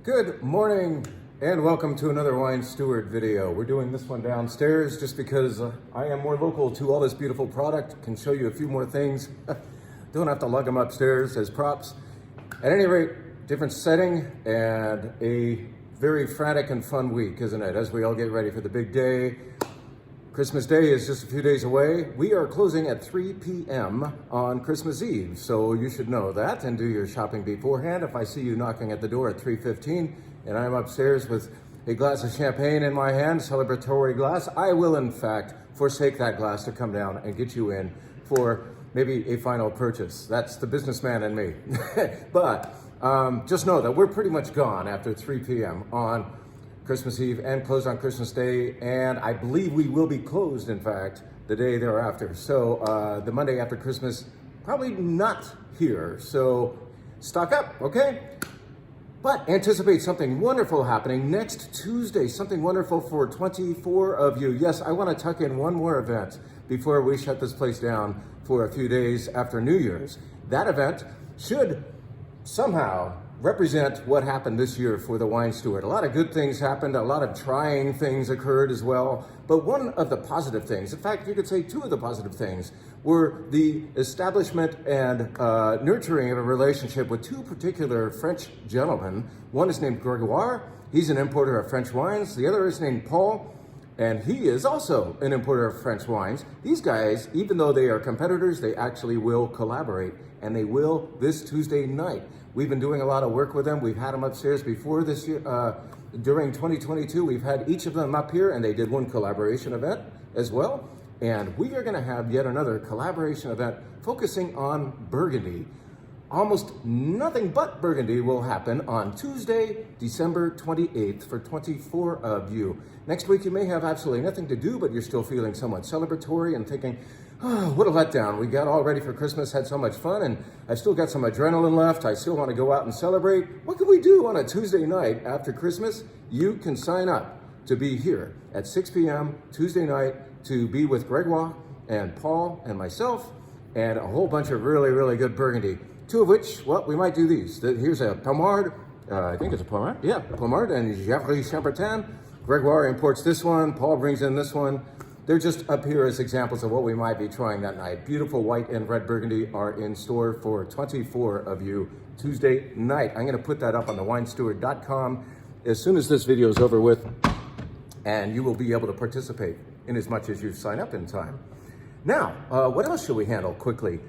Good morning and welcome to another Wine Steward video. We're doing this one downstairs just because I am more local to all this beautiful product, can show you a few more things. Don't have to lug them upstairs as props. At any rate, different setting and a very frantic and fun week, isn't it? As we all get ready for the big day. Christmas Day is just a few days away. We are closing at 3 p.m. on Christmas Eve, so you should know that and do your shopping beforehand. If I see you knocking at the door at 3:15 and I'm upstairs with a glass of champagne in my hand, celebratory glass, I will in fact forsake that glass to come down and get you in for maybe a final purchase. That's the businessman in me. But just know that we're pretty much gone after 3 p.m. on Christmas Eve and closed on Christmas Day, and I believe we will be closed, in fact, the day thereafter. So the Monday after Christmas, probably not here, so stock up, okay? But anticipate something wonderful happening next Tuesday, something wonderful for 24 of you. Yes, I want to tuck in one more event before we shut this place down for a few days after New Year's. That event should somehow represent what happened this year for the Wine Steward. A lot of good things happened, a lot of trying things occurred as well, but one of the positive things, in fact, you could say two of the positive things, were the establishment and nurturing of a relationship with two particular French gentlemen. One is named Gregoire, he's an importer of French wines. The other is named Paul, and he is also an importer of French wines. These guys, even though they are competitors, they actually will collaborate, and they will this Tuesday night. We've been doing a lot of work with them. We've had them upstairs before this year. During 2022, we've had each of them up here, and they did one collaboration event as well. And we are gonna have yet another collaboration event focusing on Burgundy. Almost nothing but Burgundy will happen on Tuesday, December 28th for 24 of you. Next week, you may have absolutely nothing to do, but you're still feeling somewhat celebratory and thinking, oh, what a letdown. We got all ready for Christmas, had so much fun, and I've still got some adrenaline left. I still want to go out and celebrate. What can we do on a Tuesday night after Christmas? You can sign up to be here at 6 p.m. Tuesday night to be with Gregoire and Paul and myself and a whole bunch of really, really good Burgundy. Two of which, well, we might do these. Here's a Pommard, I think it's a Pommard. Yeah, Pommard and Gevrey Chambertin. Gregoire imports this one, Paul brings in this one. They're just up here as examples of what we might be trying that night. Beautiful white and red Burgundy are in store for 24 of you Tuesday night. I'm gonna put that up on the winesteward.com as soon as this video is over with, and you will be able to participate in as much as you sign up in time. Now, what else should we handle quickly?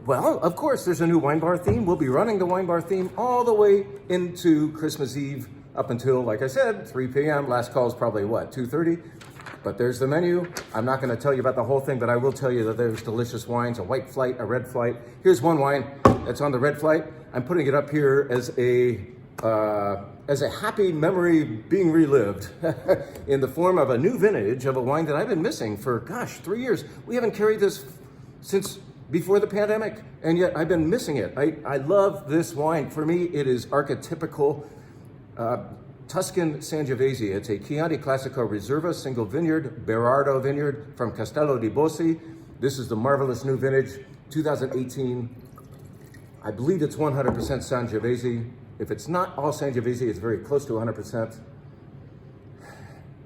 Well, of course, there's a new WineBar theme. We'll be running the WineBar theme all the way into Christmas Eve up until, like I said, 3 p.m. Last call is probably, what, 2:30? But there's the menu. I'm not going to tell you about the whole thing, but I will tell you that there's delicious wines, a white flight, a red flight. Here's one wine that's on the red flight. I'm putting it up here as a happy memory being relived in the form of a new vintage of a wine that I've been missing for, gosh, 3 years. We haven't carried this since before the pandemic, and yet I've been missing it. I love this wine. For me, it is archetypical Tuscan Sangiovese. It's a Chianti Classico Reserva single vineyard, Berardo vineyard from Castello di Bossi. This is the marvelous new vintage, 2018. I believe it's 100% Sangiovese. If it's not all Sangiovese, it's very close to 100%.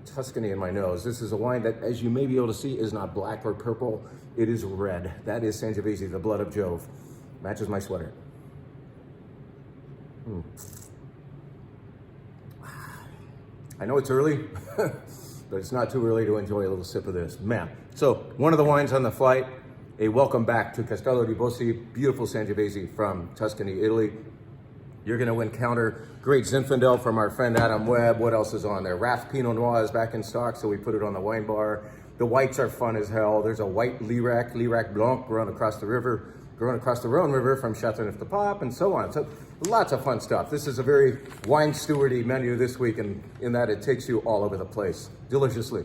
Tuscany in my nose. This is a wine that, as you may be able to see, is not black or purple. It is red. That is Sangiovese, the blood of Jove. Matches my sweater. I know it's early, but it's not too early to enjoy a little sip of this. Man. So, one of the wines on the flight, a welcome back to Castello di Bossi, beautiful Sangiovese from Tuscany, Italy. You're going to encounter great Zinfandel from our friend Adam Webb. What else is on there? Raff Pinot Noir is back in stock, so we put it on the wine bar. The whites are fun as hell. There's a white Lirac Blanc grown across the Rhone River from Châteauneuf-du-Pape, and so on. So lots of fun stuff. This is a very wine stewardy menu this week, and in that it takes you all over the place, deliciously.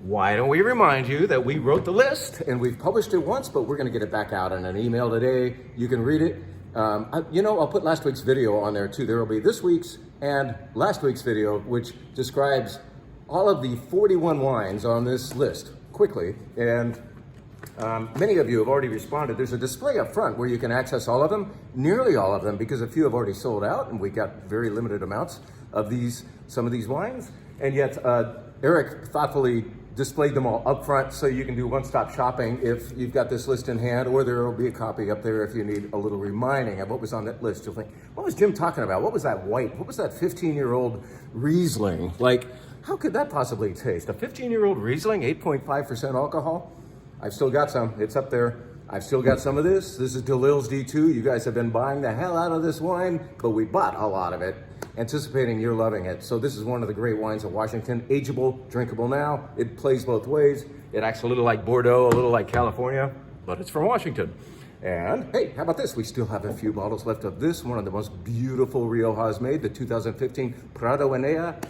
Why don't we remind you that we wrote the list, and we've published it once, but we're going to get it back out in an email today. You can read it. I'll put last week's video on there too. There will be this week's and last week's video, which describes all of the 41 wines on this list quickly. And Many of you have already responded. There's a display up front where you can access all of them, nearly all of them, because a few have already sold out, and we got very limited amounts of some of these wines. And yet, Eric thoughtfully displayed them all up front so you can do one-stop shopping if you've got this list in hand, or there will be a copy up there if you need a little reminding of what was on that list. You'll think, what was Jim talking about? What was that white? What was that 15-year-old Riesling? Like, how could that possibly taste? A 15-year-old Riesling, 8.5% alcohol? I've still got some. It's up there. I've still got some of this. This is DeLille's D2. You guys have been buying the hell out of this wine, but we bought a lot of it, anticipating you're loving it. So this is one of the great wines of Washington. Ageable, drinkable now. It plays both ways. It acts a little like Bordeaux, a little like California, but it's from Washington. And hey, how about this? We still have a few bottles left of this, one of the most beautiful Riojas made, the 2015 Prado Enea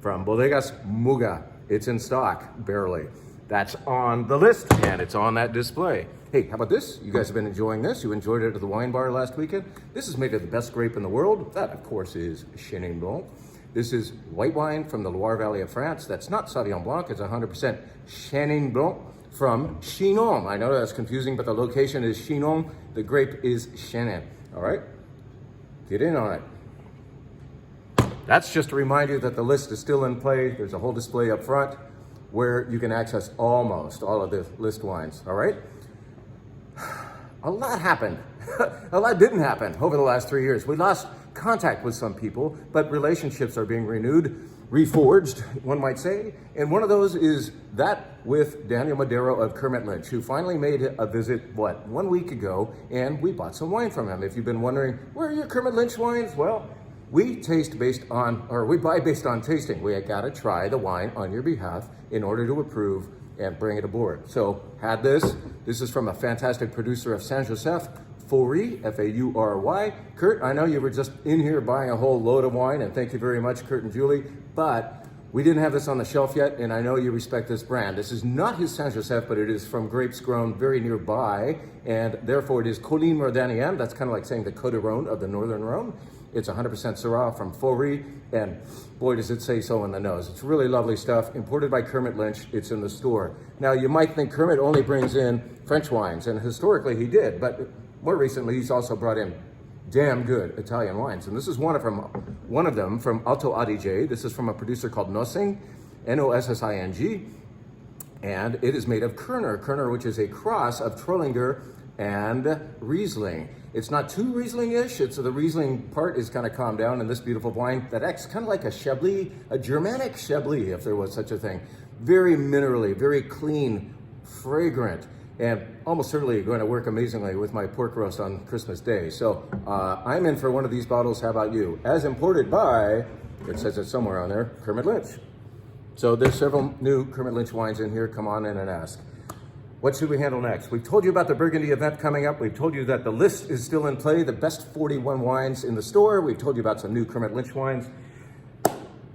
from Bodegas Muga. It's in stock, barely. That's on the list, and it's on that display. Hey, how about this? You guys have been enjoying this. You enjoyed it at the wine bar last weekend. This is made of the best grape in the world. That, of course, is Chenin Blanc. This is white wine from the Loire Valley of France. That's not Sauvignon Blanc. It's 100% Chenin Blanc from Chinon. I know that's confusing, but the location is Chinon. The grape is Chenin. All right? Get in on it. That's just to remind you that the list is still in play. There's a whole display up front where you can access almost all of the list wines, all right? A lot happened. A lot didn't happen over the last 3 years. We lost contact with some people, but relationships are being renewed, reforged, one might say. And one of those is that with Daniel Madero of Kermit Lynch, who finally made a visit, 1 week ago, and we bought some wine from him. If you've been wondering, where are your Kermit Lynch wines? Well, we buy based on tasting. We gotta try the wine on your behalf in order to approve and bring it aboard. So had this. This is from a fantastic producer of Saint Joseph, Faury, F-A-U-R-Y. Kurt, I know you were just in here buying a whole load of wine, and thank you very much, Kurt and Julie, but we didn't have this on the shelf yet, and I know you respect this brand. This is not his Saint Joseph, but it is from grapes grown very nearby, and therefore it is Colline Mordanienne. That's kind of like saying the Côte d'Rhône of the Northern Rhone. It's 100% Syrah from Faury, and boy, does it say so in the nose. It's really lovely stuff, imported by Kermit Lynch. It's in the store. Now, you might think Kermit only brings in French wines, and historically he did, but more recently he's also brought in damn good Italian wines. And this is one of them from Alto Adige. This is from a producer called Nossing, N-O-S-S-I-N-G, and it is made of Kerner, which is a cross of Trollinger and Riesling. It's not too Riesling-ish. The Riesling part is kind of calmed down in this beautiful wine that acts kind of like a Chablis, a Germanic Chablis, if there was such a thing. Very minerally, very clean, fragrant, and almost certainly going to work amazingly with my pork roast on Christmas Day. So I'm in for one of these bottles. How about you? As imported by, it says it somewhere on there, Kermit Lynch. So there's several new Kermit Lynch wines in here. Come on in and ask. What should we handle next? We've told you about the Burgundy event coming up. We've told you that the list is still in play, the best 41 wines in the store. We've told you about some new Kermit Lynch wines.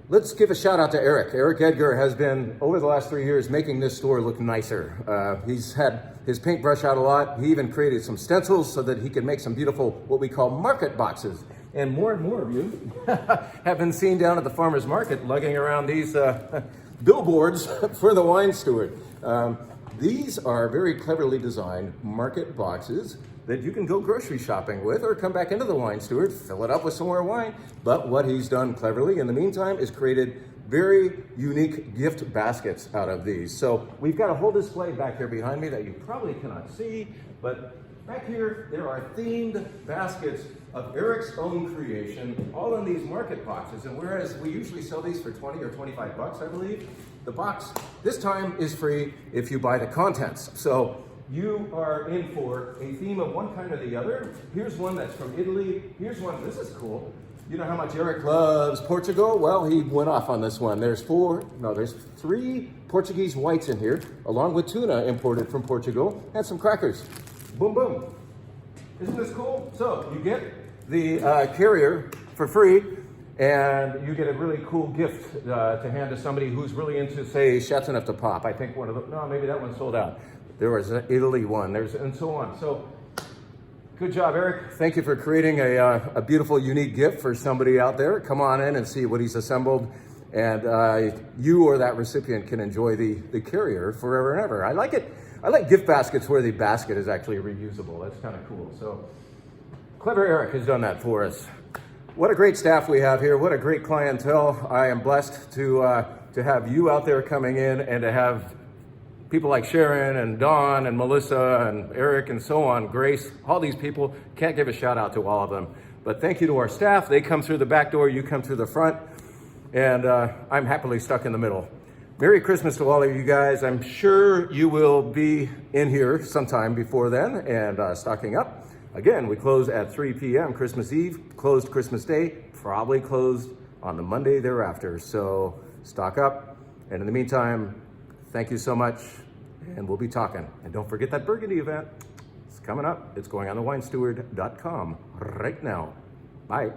Let's give a shout out to Eric. Eric Edgar has been, over the last 3 years, making this store look nicer. He's had his paintbrush out a lot. He even created some stencils so that he could make some beautiful, what we call market boxes. And more of you have been seen down at the farmer's market lugging around these billboards for the wine steward. These are very cleverly designed market boxes that you can go grocery shopping with or come back into the wine steward, fill it up with some more wine. But what he's done cleverly in the meantime is created very unique gift baskets out of these. So we've got a whole display back here behind me that you probably cannot see, but back here there are themed baskets of Eric's own creation, all in these market boxes. And whereas we usually sell these for 20 or 25 bucks, I believe, the box this time is free if you buy the contents. So you are in for a theme of one kind or the other. Here's one that's from Italy. Here's one, this is cool. You know how much Eric loves Portugal? Well, he went off on this one. There's 3 Portuguese whites in here, along with tuna imported from Portugal, and some crackers. Boom, boom. Isn't this cool? So you get the carrier for free, and you get a really cool gift to hand to somebody who's really into, say, Chateauneuf de Pape. I think one of them, no, maybe that one sold out. There was an Italy one, and so on. So good job, Eric. Thank you for creating a beautiful, unique gift for somebody out there. Come on in and see what he's assembled, and you or that recipient can enjoy the carrier forever and ever. I like it. I like gift baskets where the basket is actually reusable. That's kind of cool. So Clever Eric has done that for us. What a great staff we have here. What a great clientele. I am blessed to have you out there coming in and to have people like Sharon and Dawn and Melissa and Eric and so on, Grace, all these people. Can't give a shout out to all of them. But thank you to our staff. They come through the back door, you come through the front, and I'm happily stuck in the middle. Merry Christmas to all of you guys. I'm sure you will be in here sometime before then and stocking up. Again, we close at 3 p.m. Christmas Eve, closed Christmas Day, probably closed on the Monday thereafter. So stock up. And in the meantime, thank you so much. And we'll be talking. And don't forget that Burgundy event. It's coming up. It's going on the winesteward.com right now. Bye.